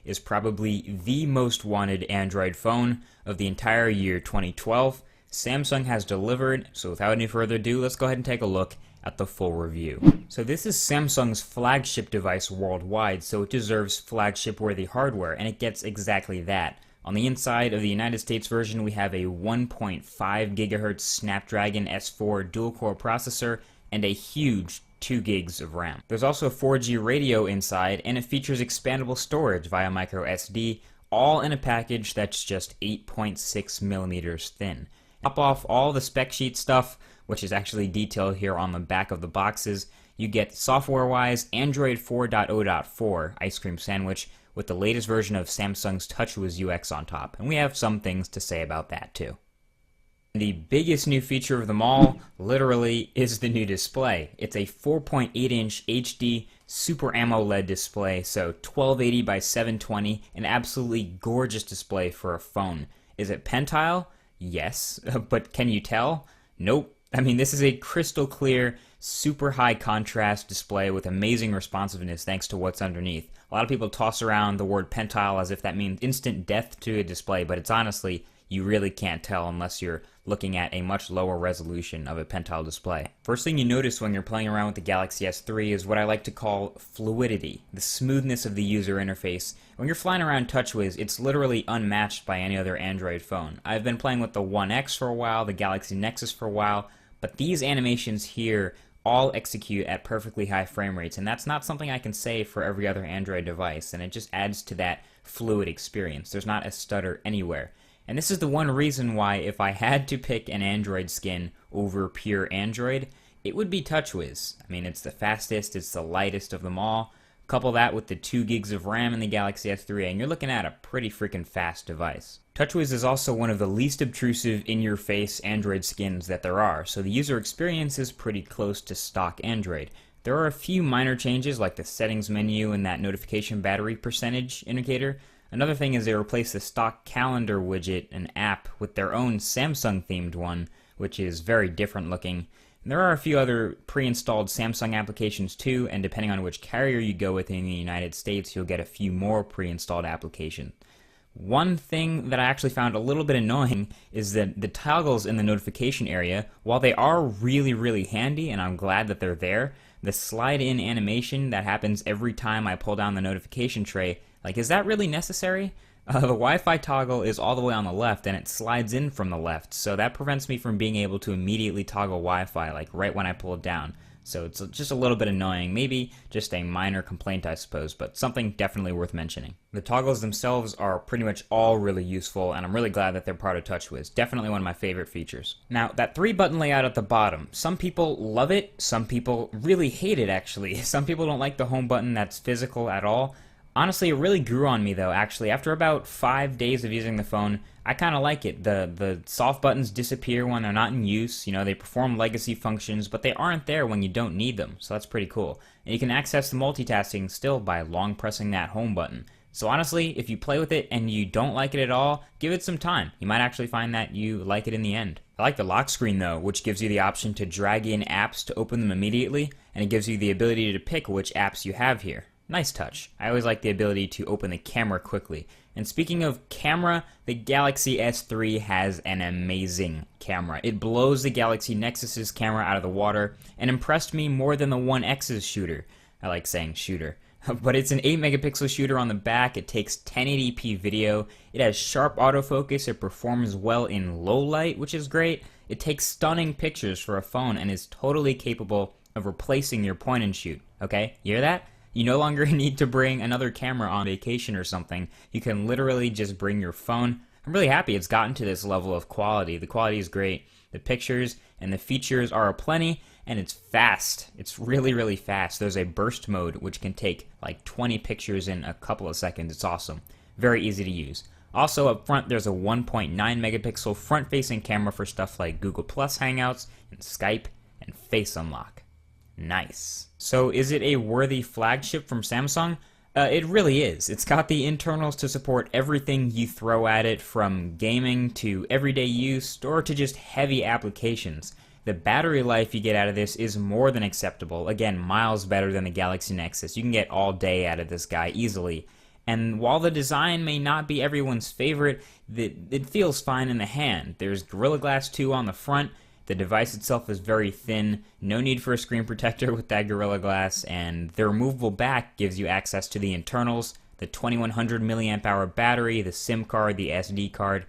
is probably the most wanted Android phone of the entire year 2012. Samsung has delivered, so without any further ado, let's go ahead and take a look at the full review. So this is Samsung's flagship device worldwide, so it deserves flagship-worthy hardware, and it gets exactly that. On the inside of the United States version, we have a 1.5 GHz Snapdragon S4 dual-core processor and a huge 2 gigs of RAM. There's also a 4G radio inside, and it features expandable storage via microSD, all in a package that's just 8.6 millimeters thin. Top off all the spec sheet stuff, which is actually detailed here on the back of the boxes. You get software-wise Android 4.0.4 Ice Cream Sandwich with the latest version of Samsung's TouchWiz UX on top, and we have some things to say about that too. The biggest new feature of them all, literally, is the new display. It's a 4.8-inch HD Super AMOLED display, so 1280 by 720, an absolutely gorgeous display for a phone. Is it Pentile? Yes, but can you tell? Nope. I mean, this is a crystal clear, super high contrast display with amazing responsiveness thanks to what's underneath. A lot of people toss around the word Pentile as if that means instant death to a display, but it's honestly, you really can't tell unless you're looking at a much lower resolution of a Pentile display. First thing you notice when you're playing around with the Galaxy S3 is what I like to call fluidity, the smoothness of the user interface. When you're flying around TouchWiz, it's literally unmatched by any other Android phone. I've been playing with the One X for a while, the Galaxy Nexus for a while, but these animations here all execute at perfectly high frame rates, and that's not something I can say for every other Android device, and it just adds to that fluid experience. There's not a stutter anywhere. And this is the one reason why if I had to pick an Android skin over pure Android, it would be TouchWiz. I mean, it's the fastest, it's the lightest of them all. Couple that with the 2 gigs of RAM in the Galaxy S3, and you're looking at a pretty freaking fast device. TouchWiz is also one of the least obtrusive in-your-face Android skins that there are, so the user experience is pretty close to stock Android. There are a few minor changes like the settings menu and that notification battery percentage indicator. Another thing is they replaced the stock calendar widget and app with their own Samsung-themed one, which is very different looking. And there are a few other pre-installed Samsung applications too, and depending on which carrier you go with in the United States, you'll get a few more pre-installed applications. One thing that I actually found a little bit annoying is that the toggles in the notification area, while they are really handy, and I'm glad that they're there, the slide-in animation that happens every time I pull down the notification tray, like, is that really necessary? The Wi-Fi toggle is all the way on the left, and it slides in from the left, so that prevents me from being able to immediately toggle Wi-Fi, like, right when I pull it down. So it's just a little bit annoying, maybe just a minor complaint, I suppose, but something definitely worth mentioning. The toggles themselves are pretty much all really useful, and I'm really glad that they're part of TouchWiz. Definitely one of my favorite features. Now, that 3-button layout at the bottom, some people love it, some people really hate it, actually. Some people don't like the home button that's physical at all. Honestly, it really grew on me though, actually. After about 5 days of using the phone, I kind of like it. The soft buttons disappear when they're not in use. You know, they perform legacy functions, but they aren't there when you don't need them, so that's pretty cool. And you can access the multitasking still by long pressing that home button. So honestly, if you play with it and you don't like it at all, give it some time. You might actually find that you like it in the end. I like the lock screen though, which gives you the option to drag in apps to open them immediately, and it gives you the ability to pick which apps you have here. Nice touch. I always like the ability to open the camera quickly. And speaking of camera, the Galaxy S3 has an amazing camera. It blows the Galaxy Nexus's camera out of the water and impressed me more than the One X's shooter. I like saying shooter. But it's an 8 megapixel shooter on the back, it takes 1080p video, it has sharp autofocus, it performs well in low light, which is great, it takes stunning pictures for a phone and is totally capable of replacing your point and shoot. Okay, you hear that? You no longer need to bring another camera on vacation or something. You can literally just bring your phone. I'm really happy it's gotten to this level of quality. The quality is great. The pictures and the features are aplenty, and it's fast. It's really fast. There's a burst mode which can take like 20 pictures in a couple of seconds. It's awesome. Very easy to use. Also up front, there's a 1.9 megapixel front-facing camera for stuff like Google Plus Hangouts and Skype and Face Unlock. Nice. So is it a worthy flagship from Samsung? It really is. It's got the internals to support everything you throw at it, from gaming to everyday use or to just heavy applications. The battery life you get out of this is more than acceptable. Again, miles better than the Galaxy Nexus. You can get all day out of this guy easily. And while the design may not be everyone's favorite, it feels fine in the hand. There's Gorilla Glass 2 on the front. The device itself is very thin, no need for a screen protector with that Gorilla Glass, and the removable back gives you access to the internals, the 2100 mAh battery, the SIM card, the SD card,